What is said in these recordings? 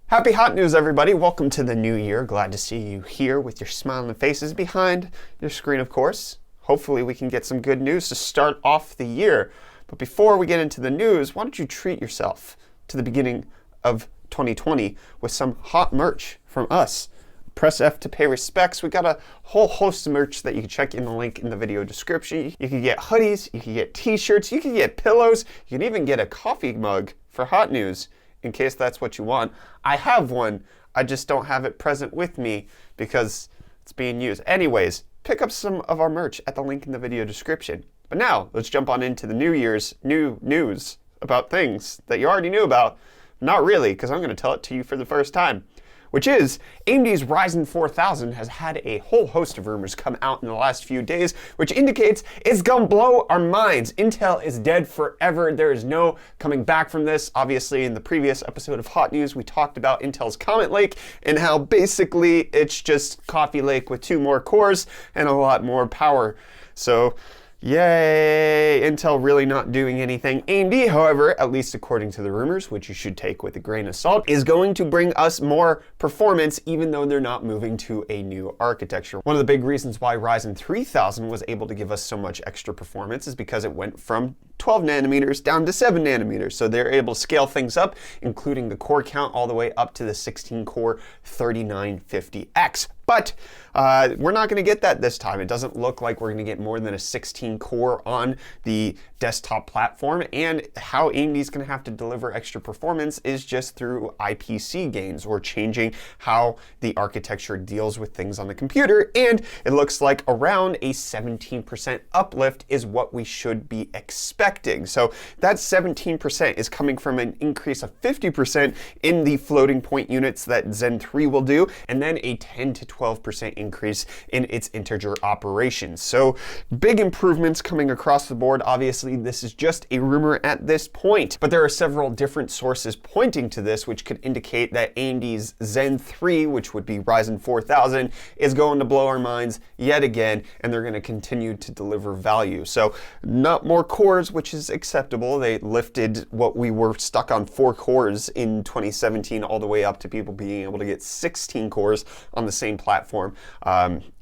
Happy hot news, everybody. Welcome to the new year. Glad to see you here with your smiling faces behind your screen, of course. Hopefully we can get some good news to start off the year. But before we get into the news, why don't you treat yourself to the beginning of 2020 with some hot merch from us. Press F to pay respects. We got a whole host of merch that you can check in the link in the video description. You can get hoodies, you can get t-shirts, you can get pillows, you can even get a coffee mug for hot news, in case that's what you want. I have one, I just don't have it present with me because it's being used. Anyways, pick up some of our merch at the link in the video description. But now, let's jump on into the New Year's new news about things that you already knew about. Not really, because I'm going to tell it to you for the first time. Which is, AMD's Ryzen 4000 has had a whole host of rumors come out in the last few days, which indicates it's gonna blow our minds. Intel is dead forever. There is no coming back from this. Obviously, in the previous episode of Hot News, we talked about Intel's Comet Lake and how basically it's just Coffee Lake with 2 more cores and a lot more power. So, yay, Intel really not doing anything. AMD, however, at least according to the rumors, which you should take with a grain of salt, is going to bring us more performance even though they're not moving to a new architecture. One of the big reasons why Ryzen 3000 was able to give us so much extra performance is because it went from 12 nanometers down to 7 nanometers. So they're able to scale things up, including the core count all the way up to the 16-core 3950X. But we're not going to get that this time. It doesn't look like we're going to get more than a 16 core on the desktop platform, and how AMD is going to have to deliver extra performance is just through IPC gains or changing how the architecture deals with things on the computer, and it looks like around a 17% uplift is what we should be expecting. So that 17% is coming from an increase of 50% in the floating point units that Zen 3 will do, and then a 10 to 12% increase in its integer operations. So big improvements coming across the board. Obviously, this is just a rumor at this point, but there are several different sources pointing to this, which could indicate that AMD's Zen 3, which would be Ryzen 4000, is going to blow our minds yet again, and they're going to continue to deliver value. So not more cores, which is acceptable. They lifted what we were stuck on 4 cores in 2017 all the way up to people being able to get 16 cores on the same platform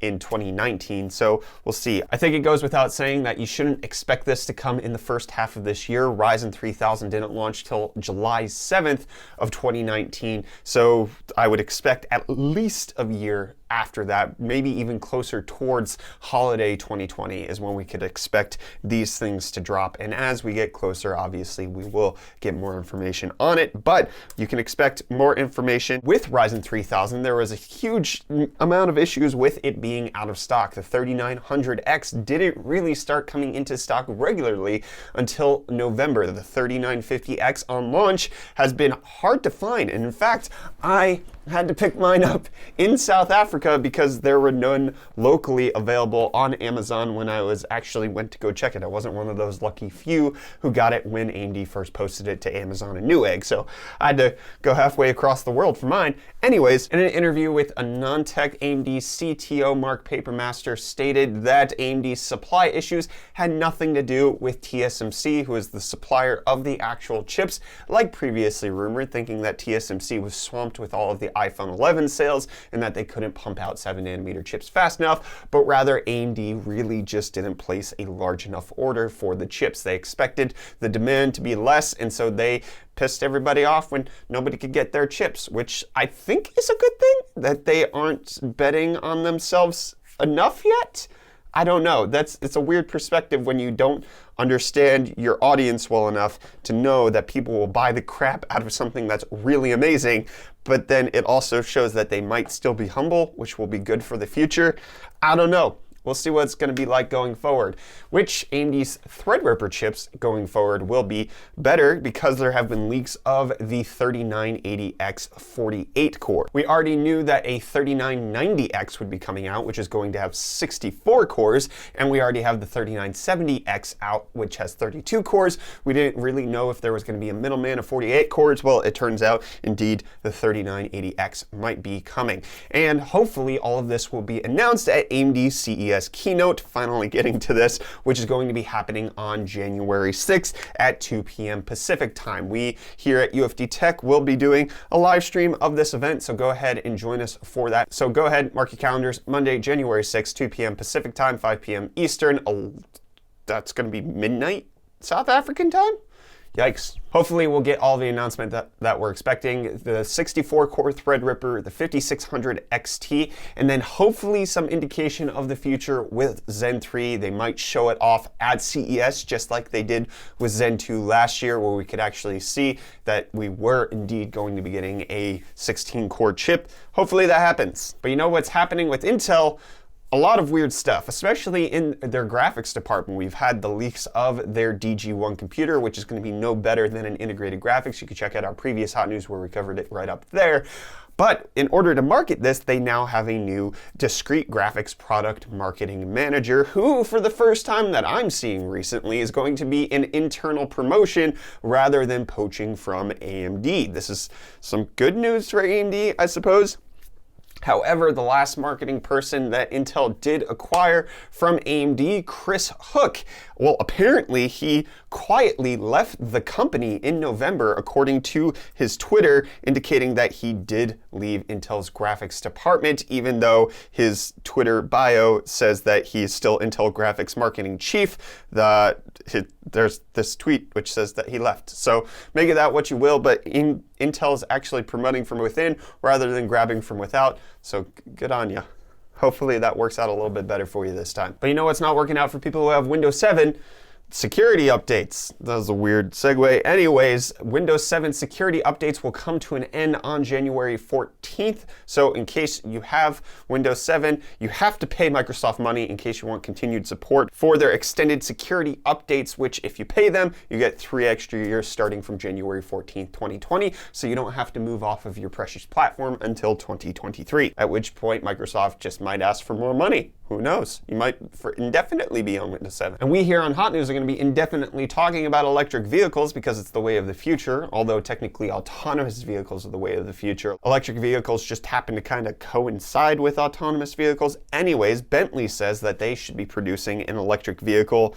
in 2019. So we'll see. I think it goes without saying that you shouldn't expect this to come in the first half of this year. Ryzen 3000 didn't launch till July 7th of 2019. So I would expect at least a year after that, maybe even closer towards holiday 2020 is when we could expect these things to drop. And as we get closer, obviously, we will get more information on it, but you can expect more information with Ryzen 3000. There was a huge amount of issues with it being out of stock. The 3900X didn't really start coming into stock regularly until November. The 3950X on launch has been hard to find. And in fact, I had to pick mine up in South Africa because there were none locally available on Amazon when I went to go check it. I wasn't one of those lucky few who got it when AMD first posted it to Amazon and Newegg, so I had to go halfway across the world for mine. Anyways, in an interview with a non-tech AMD CTO, Mark Papermaster stated that AMD's supply issues had nothing to do with TSMC, who is the supplier of the actual chips, like previously rumored, thinking that TSMC was swamped with all of the iPhone 11 sales and that they couldn't pump out 7nm chips fast enough, but rather AMD really just didn't place a large enough order for the chips. They expected the demand to be less, and so they pissed everybody off when nobody could get their chips, which I think is a good thing, that they aren't betting on themselves enough yet. I don't know. It's a weird perspective when you don't understand your audience well enough to know that people will buy the crap out of something that's really amazing, but then it also shows that they might still be humble, which will be good for the future. I don't know. We'll see what it's going to be like going forward. Which AMD's Threadripper chips going forward will be better because there have been leaks of the 3980X 48 core. We already knew that a 3990X would be coming out, which is going to have 64 cores, and we already have the 3970X out, which has 32 cores. We didn't really know if there was going to be a middleman of 48 cores. Well, it turns out, indeed, the 3980X might be coming. And hopefully all of this will be announced at AMD CES CES Keynote, finally getting to this, which is going to be happening on January 6th at 2 p.m. Pacific time. We here at UFD Tech will be doing a live stream of this event, so go ahead and join us for that. So go ahead, mark your calendars, Monday, January 6th, 2 p.m. Pacific time, 5 p.m. Eastern. That's going to be midnight South African time? Yikes. Hopefully we'll get all the announcement that we're expecting. The 64-core Threadripper, the 5600 XT, and then hopefully some indication of the future with Zen 3. They might show it off at CES just like they did with Zen 2 last year, where we could actually see that we were indeed going to be getting a 16-core chip. Hopefully that happens. But you know what's happening with Intel? A lot of weird stuff, especially in their graphics department. We've had the leaks of their DG1 computer, which is going to be no better than an integrated graphics. You can check out our previous hot news where we covered it right up there. But in order to market this, they now have a new discrete graphics product marketing manager who, for the first time that I'm seeing recently, is going to be an internal promotion rather than poaching from AMD. This is some good news for AMD, I suppose. However, the last marketing person that Intel did acquire from AMD, Chris Hook, well, apparently he quietly left the company in November, according to his Twitter, indicating that he did leave Intel's graphics department, even though his Twitter bio says that he is still Intel graphics marketing chief. There's this tweet which says that he left. So make of that what you will, but Intel's actually promoting from within rather than grabbing from without. So good on you. Hopefully that works out a little bit better for you this time. But you know what's not working out for people who have Windows 7? Security updates. That was a weird segue. Anyways, Windows 7 security updates will come to an end on January 14th. So in case you have Windows 7, you have to pay Microsoft money in case you want continued support for their extended security updates, which if you pay them, you get 3 extra years starting from January 14th, 2020. So you don't have to move off of your precious platform until 2023, at which point Microsoft just might ask for more money. Who knows? You might indefinitely be on Windows 7. And we here on Hot News are going to be indefinitely talking about electric vehicles because it's the way of the future, although technically autonomous vehicles are the way of the future. Electric vehicles just happen to kind of coincide with autonomous vehicles. Anyways, Bentley says that they should be producing an electric vehicle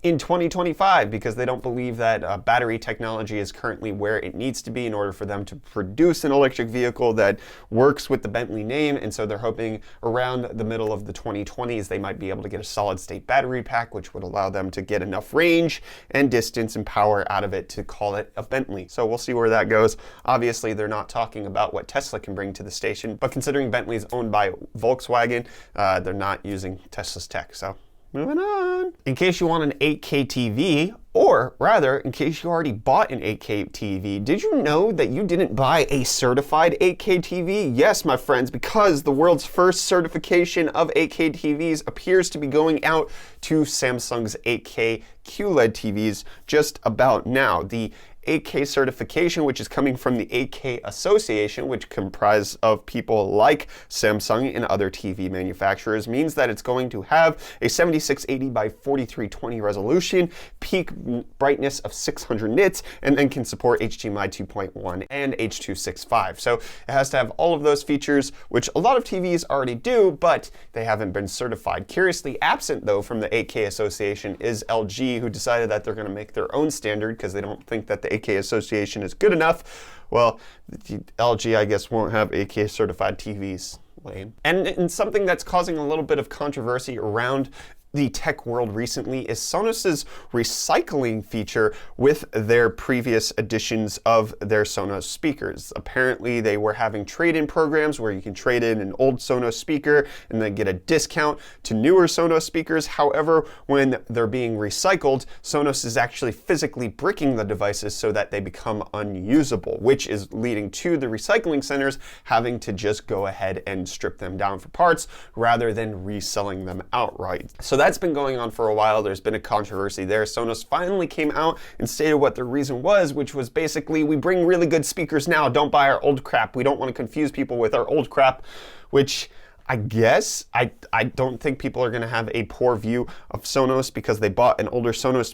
in 2025 because they don't believe that battery technology is currently where it needs to be in order for them to produce an electric vehicle that works with the Bentley name. And so they're hoping around the middle of the 2020s they might be able to get a solid state battery pack, which would allow them to get enough range and distance and power out of it to call it a Bentley. So we'll see where that goes. Obviously they're not talking about what Tesla can bring to the station, but considering Bentley is owned by Volkswagen, they're not using Tesla's tech. So moving on. In case you want an 8K TV, or rather, in case you already bought an 8K TV, did you know that you didn't buy a certified 8K TV? Yes, my friends, because the world's first certification of 8K TVs appears to be going out to Samsung's 8K QLED TVs just about now. The 8K certification, which is coming from the 8K Association, which comprises of people like Samsung and other TV manufacturers, means that it's going to have a 7680 by 4320 resolution, peak brightness of 600 nits, and then can support HDMI 2.1 and H.265. So it has to have all of those features, which a lot of TVs already do, but they haven't been certified. Curiously absent, though, from the 8K Association is LG, who decided that they're going to make their own standard because they don't think that the 8K Association is good enough. Well, LG, I guess, won't have 8K certified TVs. Lame. And something that's causing a little bit of controversy around the tech world recently is Sonos's recycling feature with their previous editions of their Sonos speakers. Apparently they were having trade-in programs where you can trade in an old Sonos speaker and then get a discount to newer Sonos speakers. However, when they're being recycled, Sonos is actually physically bricking the devices so that they become unusable, which is leading to the recycling centers having to just go ahead and strip them down for parts rather than reselling them outright. So that's been going on for a while. There's been a controversy there. Sonos finally came out and stated what their reason was, which was basically, we bring really good speakers now, don't buy our old crap. We don't want to confuse people with our old crap, which I guess, I don't think people are going to have a poor view of Sonos because they bought an older Sonos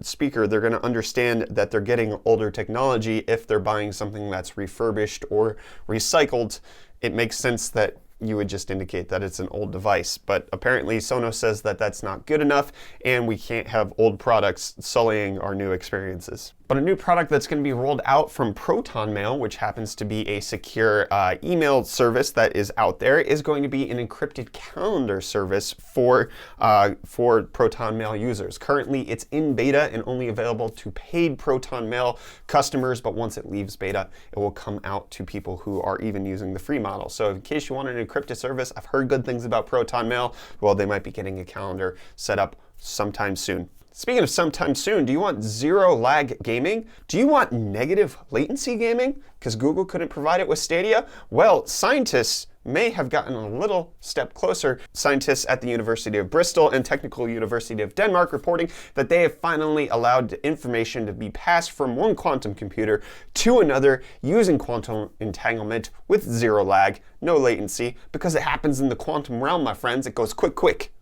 speaker. They're going to understand that they're getting older technology if they're buying something that's refurbished or recycled. It makes sense that you would just indicate that it's an old device. But apparently Sonos says that that's not good enough and we can't have old products sullying our new experiences. But a new product that's going to be rolled out from ProtonMail, which happens to be a secure email service that is out there, is going to be an encrypted calendar service for ProtonMail users. Currently, it's in beta and only available to paid ProtonMail customers, but once it leaves beta, it will come out to people who are even using the free model. So in case you want an encrypted service, I've heard good things about ProtonMail. Well, they might be getting a calendar set up sometime soon. Speaking of sometime soon, do you want zero lag gaming? Do you want negative latency gaming? Because Google couldn't provide it with Stadia? Well, scientists may have gotten a little step closer. Scientists at the University of Bristol and Technical University of Denmark reporting that they have finally allowed information to be passed from one quantum computer to another using quantum entanglement with zero lag, no latency, because it happens in the quantum realm, my friends. It goes quick, quick.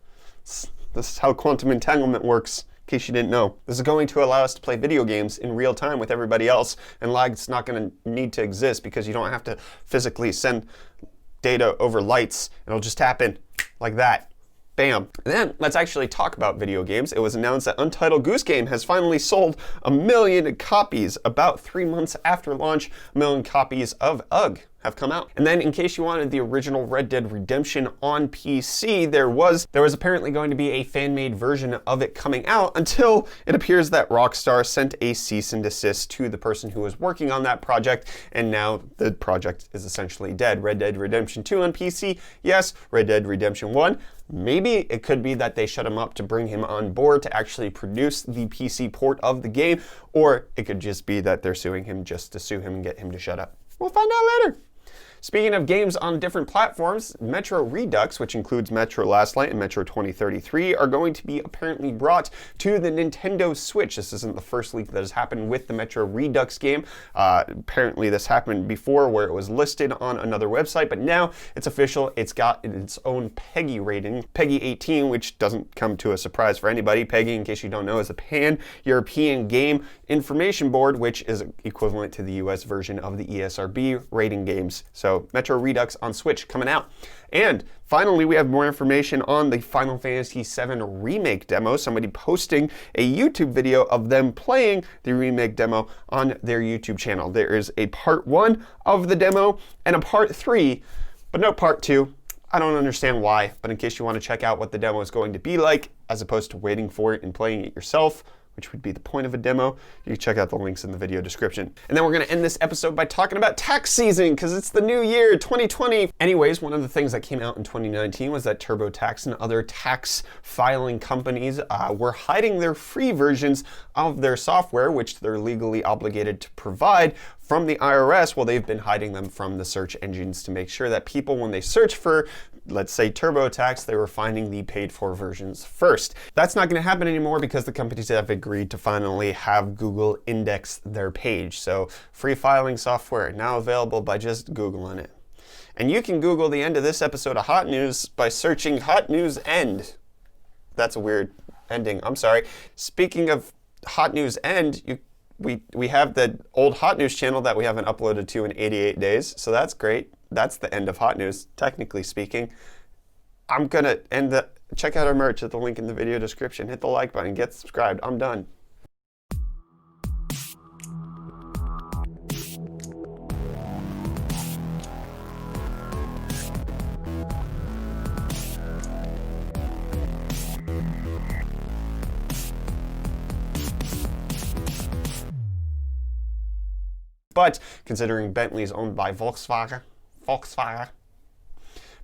This is how quantum entanglement works. In case you didn't know. This is going to allow us to play video games in real time with everybody else, and lag's not going to need to exist because you don't have to physically send data over lights. It'll just happen like that. Bam. And then let's actually talk about video games. It was announced that Untitled Goose Game has finally sold 1 million copies. About 3 months after launch, 1 million copies of UGG have come out. And then in case you wanted the original Red Dead Redemption on PC, there was apparently going to be a fan-made version of it coming out until it appears that Rockstar sent a cease and desist to the person who was working on that project, and now the project is essentially dead. Red Dead Redemption 2 on PC, yes. Red Dead Redemption 1, maybe. It could be that they shut him up to bring him on board to actually produce the PC port of the game, or it could just be that they're suing him just to sue him and get him to shut up. We'll find out later. Speaking of games on different platforms, Metro Redux, which includes Metro Last Light and Metro 2033, are going to be apparently brought to the Nintendo Switch. This isn't the first leak that has happened with the Metro Redux game. Apparently this happened before where it was listed on another website, but now it's official. It's got its own PEGI rating, PEGI 18, which doesn't come to a surprise for anybody. PEGI, in case you don't know, is a Pan-European Game Information Board, which is equivalent to the US version of the ESRB rating games. So Metro Redux on Switch coming out. And finally, we have more information on the Final Fantasy VII Remake demo. Somebody posting a YouTube video of them playing the remake demo on their YouTube channel. There is a part 1 of the demo and a part 3, but no part 2. I don't understand why, but in case you want to check out what the demo is going to be like, as opposed to waiting for it and playing it yourself, which would be the point of a demo, you can check out the links in the video description. And then we're gonna end this episode by talking about tax season, because it's the new year, 2020. Anyways, one of the things that came out in 2019 was that TurboTax and other tax filing companies were hiding their free versions of their software, which they're legally obligated to provide, from the IRS. Well, they've been hiding them from the search engines to make sure that people, when they search for, let's say, TurboTax, they were finding the paid for versions first. That's not going to happen anymore because the companies have agreed to finally have Google index their page. So free filing software now available by just Googling it. And you can Google the end of this episode of Hot News by searching Hot News End. That's a weird ending. I'm sorry. Speaking of Hot News End, we have the old Hot News channel that we haven't uploaded to in 88 days. So that's great. That's the end of Hot News, technically speaking. I'm going to end the... Check out our merch at the link in the video description. Hit the like button. Get subscribed. I'm done. But considering Bentley is owned by Volkswagen,